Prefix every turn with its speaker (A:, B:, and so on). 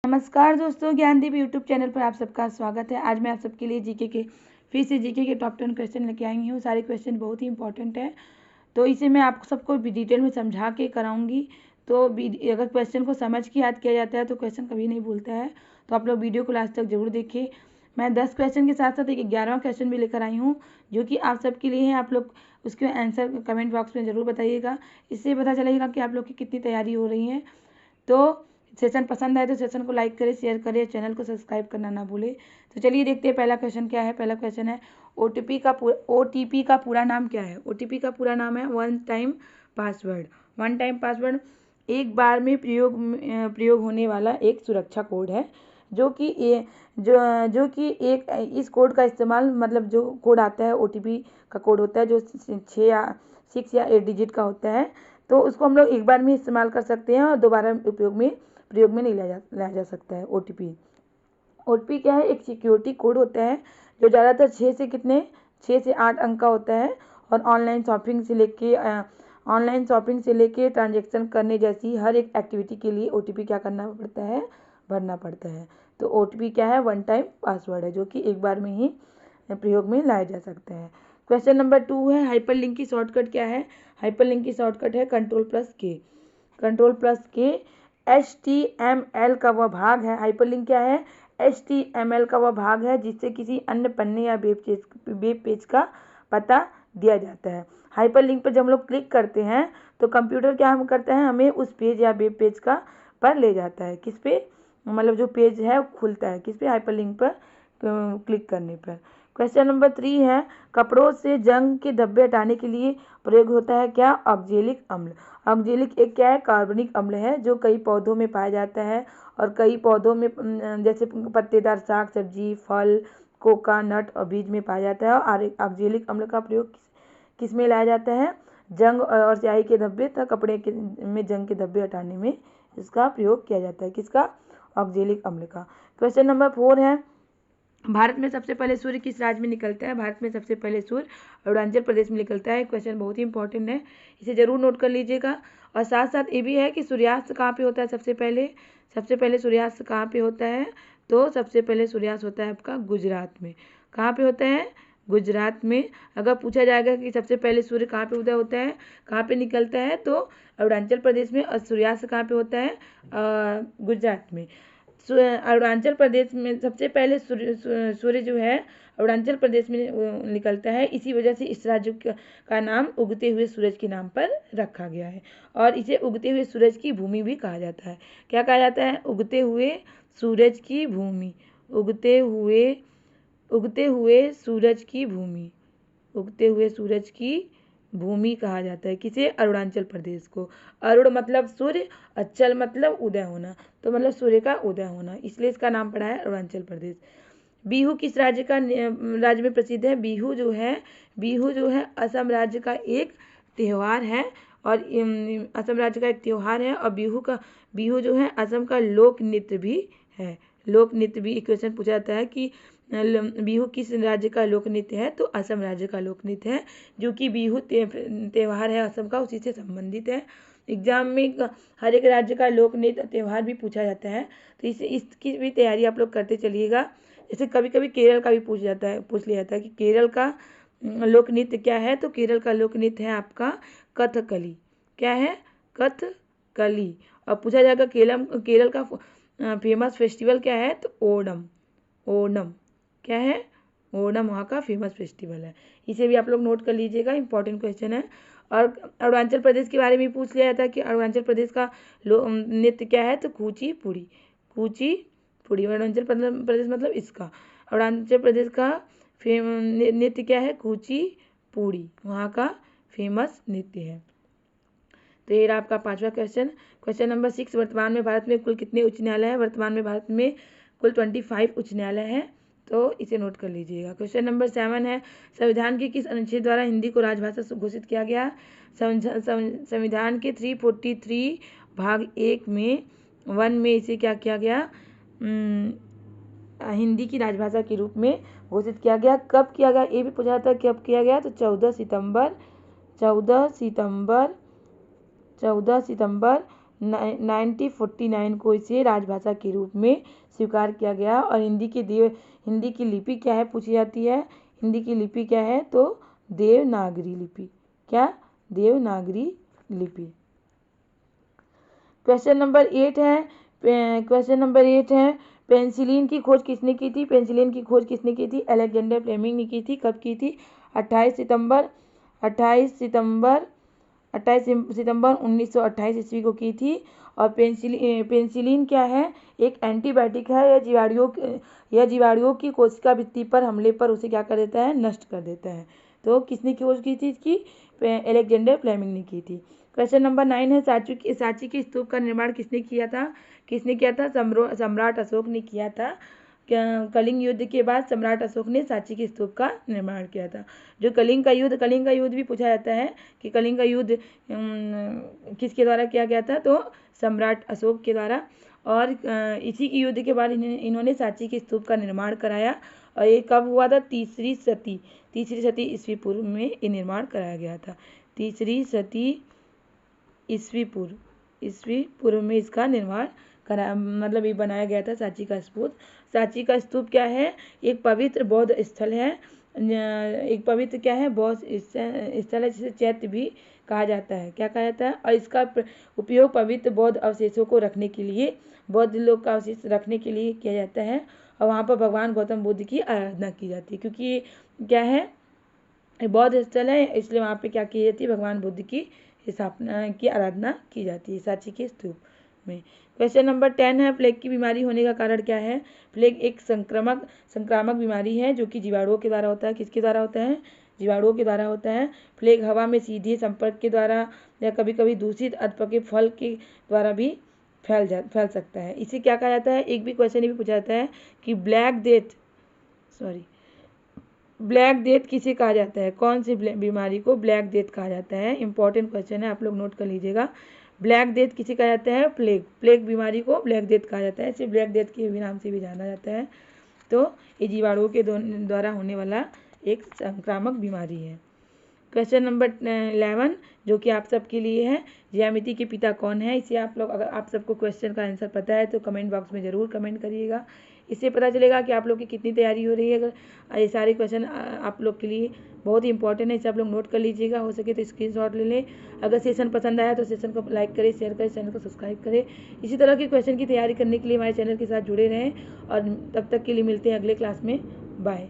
A: नमस्कार दोस्तों, Gyandeep YouTube channel पर आप सबका स्वागत है। आज मैं आप सबके लिए जीके के फिर से जीके के टॉप 10 क्वेश्चन लेके आई हूँ। सारे क्वेश्चन बहुत ही इंपॉर्टेंट है, तो इसे मैं आप सबको डिटेल में समझा के कराऊंगी। तो अगर क्वेश्चन को समझ के याद किया जाता है तो क्वेश्चन कभी नहीं भूलता है। तो आप लोग वीडियो को लास्ट तक जरूर देखें। मैं 10 क्वेश्चन के साथ साथ एक 11वां क्वेश्चन भी लेकर आई हूँ, जो कि आप सबके लिए है। आप लोग उसके आंसर कमेंट बॉक्स में ज़रूर बताइएगा। इससे पता चलेगा कि आप लोग की कितनी तैयारी हो रही है। तो सेशन पसंद आए तो सेशन को लाइक करें, शेयर करें, चैनल को सब्सक्राइब करना ना भूलें। तो चलिए देखते हैं पहला क्वेश्चन क्या है। पहला क्वेश्चन है ओटीपी का पूरा नाम क्या है। ओटीपी का पूरा नाम है one time password. One time password एक बार में प्रयोग होने वाला एक सुरक्षा कोड है, जो कि एक इस कोड का इस्तेमाल, मतलब जो कोड आता है ओटीपी का कोड होता है जो 6 या 8 डिजिट का होता है, तो उसको हम लोग एक बार में इस्तेमाल कर सकते हैं और दोबारा प्रयोग में नहीं लाया जा सकता है। ओटीपी क्या है? एक सिक्योरिटी कोड होता है जो ज़्यादातर 6 से 8 अंक का होता है और ऑनलाइन शॉपिंग से लेके ट्रांजेक्शन करने जैसी हर एक एक्टिविटी के लिए ओटीपी क्या करना पड़ता है? भरना पड़ता है। तो ओटीपी क्या है? वन टाइम पासवर्ड है, जो कि एक बार में ही प्रयोग में लाया जा सकता है। क्वेश्चन नंबर 2 है हाइपरलिंक की शॉर्टकट क्या है। हाइपरलिंक की शॉर्टकट है कंट्रोल+K। कंट्रोल+K HTML का वह भाग है। हाइपरलिंक क्या है? HTML का वह भाग है जिससे किसी अन्य पन्ने या वेब पेज का पता दिया जाता है। हाइपरलिंक पर जब हम लोग क्लिक करते हैं तो कंप्यूटर क्या हम करता है, हमें उस पेज या वेब पेज का पर ले जाता है। किस पे? मतलब जो पेज है वो खुलता है किस पे? हाइपरलिंक पर क्लिक करने पर। क्वेश्चन नंबर 3 है कपड़ों से जंग के धब्बे हटाने के लिए प्रयोग होता है क्या? ऑक्जेलिक अम्ल। ऑक्जेलिक एक क्या है? कार्बनिक अम्ल है, जो कई पौधों में पाया जाता है और कई पौधों में जैसे पत्तेदार साग सब्जी, फल, कोका, नट और बीज में पाया जाता है। और ऑक्जेलिक अम्ल का प्रयोग किस में लाया जाता है? जंग और स्याही के धब्बे तथा कपड़े में जंग के धब्बे हटाने में इसका प्रयोग किया जाता है। किसका? ऑक्जेलिक अम्ल का। क्वेश्चन नंबर 4 है भारत में सबसे पहले सूर्य किस राज्य में निकलता है। भारत में सबसे पहले सूर्य अरुणाचल प्रदेश में निकलता है। क्वेश्चन बहुत ही इंपॉर्टेंट है, इसे जरूर नोट कर लीजिएगा। और साथ साथ ये भी है कि सूर्यास्त कहाँ पे होता है? सबसे पहले सूर्यास्त कहाँ पे होता है? तो सबसे पहले सूर्यास्त होता है आपका गुजरात में। कहाँ पे होता है? गुजरात में। अगर पूछा जाएगा कि सबसे पहले सूर्य कहाँ पे उदय होता है, कहाँ पे निकलता है, तो अरुणाचल प्रदेश में। और सूर्यास्त कहाँ पे होता है? गुजरात में। अरुणाचल प्रदेश में सबसे पहले सूर्य जो है अरुणाचल प्रदेश में निकलता है। इसी वजह से इस राज्य का नाम उगते हुए सूरज के नाम पर रखा गया है और इसे उगते हुए सूरज की भूमि भी कहा जाता है। क्या कहा जाता है? उगते हुए सूरज की भूमि। उगते हुए सूरज की भूमि। उगते हुए सूरज की भूमि कहा जाता है किसे? अरुणाचल प्रदेश को। अरुण मतलब सूर्य, अचल मतलब उदय होना, तो मतलब सूर्य का उदय होना, इसलिए इसका नाम पड़ा है अरुणाचल प्रदेश। बिहू किस राज्य में प्रसिद्ध है? बिहू जो है असम राज्य का एक त्यौहार है और असम राज्य का एक त्यौहार है। और बिहू जो है असम का लोक नृत्य भी है। लोक नृत्य भी क्वेश्चन पूछा जाता है कि बिहू किस राज्य का लोक नृत्य है, तो असम राज्य का लोक नृत्य है, जो कि बिहू त्यौहार है असम का, उसी से संबंधित है। एग्जाम में हर एक राज्य का लोक नृत्य त्यौहार भी पूछा जाता है, तो इसकी भी तैयारी आप लोग करते चलिएगा। जैसे कभी कभी केरल का भी पूछ लिया जाता है कि केरल का लोक नृत्य क्या है, तो केरल का लोक नृत्य है आपका कथकली। क्या है? कथकली। और पूछा जाएगा केरल का फेमस फेस्टिवल क्या है, तो ओणम। क्या है? ओणम वहाँ का फेमस फेस्टिवल है। इसे भी आप लोग नोट कर लीजिएगा, इंपॉर्टेंट क्वेश्चन है। और अरुणाचल प्रदेश के बारे में पूछ लिया जाता है कि अरुणाचल प्रदेश का नृत्य क्या है, तो कुचिपुड़ी। अरुणाचल प्रदेश मतलब इसका, अरुणाचल प्रदेश का नृत्य क्या है? कुचिपुड़ी, वहाँ का फेमस नृत्य है। तो ये रहा आपका 5वां क्वेश्चन। क्वेश्चन नंबर 6 वर्तमान में भारत में कुल कितने उच्च न्यायालय हैं? वर्तमान में भारत में कुल 25 उच्च न्यायालय हैं, तो इसे नोट कर लीजिएगा। क्वेश्चन नंबर 7 है संविधान के किस अनुच्छेद द्वारा हिंदी को राजभाषा घोषित किया गया? संविधान के 343 भाग 1 में 1 में इसे क्या किया गया? हिंदी की राजभाषा के रूप में घोषित किया गया। कब किया गया ये भी पूछा जाता है, कब किया गया? तो 14 सितंबर 1949 को इसे राजभाषा के रूप में स्वीकार किया गया। और हिंदी की लिपि क्या है पूछी जाती है। हिंदी की लिपि क्या है तो देवनागरी लिपि। क्या? देवनागरी लिपि। क्वेश्चन नंबर 8 है पेंसिलिन की खोज किसने की थी। पेंसिलिन की खोज किसने की थी? अलेक्जेंडर फ्लेमिंग ने की थी। कब की थी? 28 सितंबर 1928 ईस्वी को की थी। और पेंसिलिन क्या है? एक एंटीबायोटिक है। यह जीवाणुओं की कोशिका भित्ति पर हमले पर उसे क्या कर देता है? नष्ट कर देता है। तो किसने खोज की थी इसकी? अलेक्जेंडर फ्लेमिंग ने की थी। क्वेश्चन नंबर 9 है सांची के स्तूप का निर्माण किसने किया था? सम्राट अशोक ने किया था। कलिंग युद्ध के बाद सम्राट अशोक ने सांची के स्तूप का निर्माण किया था। जो कलिंग का युद्ध भी पूछा जाता है कि कलिंग का युद्ध किसके द्वारा किया गया था? तो सम्राट अशोक के द्वारा। और इसी की युद्ध के बाद इन्होंने सांची के स्तूप का निर्माण कराया। और ये कब हुआ था? तीसरी सदी ईस्वी पूर्व में ये निर्माण कराया गया था। तीसरी सदी ईस्वी पूर्व में इसका निर्माण मतलब ये बनाया गया था सांची का स्तूप। सांची का स्तूप क्या है? एक पवित्र बौद्ध स्थल है। एक पवित्र क्या है? बौद्ध स्थल है जिसे चैत्य भी कहा जाता है। क्या कहा जाता है? और इसका उपयोग पवित्र बौद्ध अवशेषों को रखने के लिए, बौद्ध लोग का अवशेष रखने के लिए किया जाता है। और वहाँ पर भगवान गौतम बुद्ध की आराधना की जाती है, क्योंकि ये क्या है? बौद्ध स्थल है, इसलिए वहाँ पे क्या की जाती है? भगवान बुद्ध की स्थापना की आराधना की जाती है सांची के स्तूप में। क्वेश्चन नंबर 10 है प्लेग की बीमारी होने का कारण क्या है? प्लेग एक संक्रामक बीमारी है जो कि जीवाणुओं के द्वारा होता है। किसके द्वारा होता है? जीवाणुओं के द्वारा होता है। प्लेग हवा में सीधे संपर्क के द्वारा या कभी कभी दूषित अधपके फल के द्वारा भी फैल सकता है। इसे क्या कहा जाता है? एक भी क्वेश्चन ये भी पूछा जाता है कि ब्लैक डेथ किसे कहा जाता है? कौन सी बीमारी को ब्लैक डेथ कहा जाता है? इंपॉर्टेंट क्वेश्चन है, आप लोग नोट कर लीजिएगा। ब्लैक डेथ किसे कहा जाता है? प्लेग बीमारी को ब्लैक डेथ कहा जाता है। इसे ब्लैक डेथ के भी नाम से भी जाना जाता है। तो ये जीवाणुओं के द्वारा होने वाला एक संक्रामक बीमारी है। क्वेश्चन नंबर 11 जो कि आप सबके लिए है, ज्यामिति के पिता कौन है? इसे आप लोग, अगर आप सबको क्वेश्चन का आंसर पता है तो कमेंट बॉक्स में ज़रूर कमेंट करिएगा। इससे पता चलेगा कि आप लोग की कितनी तैयारी हो रही है। अगर ये सारे क्वेश्चन आप लोग के लिए बहुत ही इंपॉर्टेंट है, इसे आप लोग नोट कर लीजिएगा। हो सके तो स्क्रीनशॉट ले लें। अगर सेशन पसंद आया तो सेशन को लाइक करें, शेयर करें, चैनल को सब्सक्राइब करें। इसी तरह के क्वेश्चन की तैयारी करने के लिए हमारे चैनल के साथ जुड़े रहें। और तब तक के लिए मिलते हैं अगले क्लास में। बाय।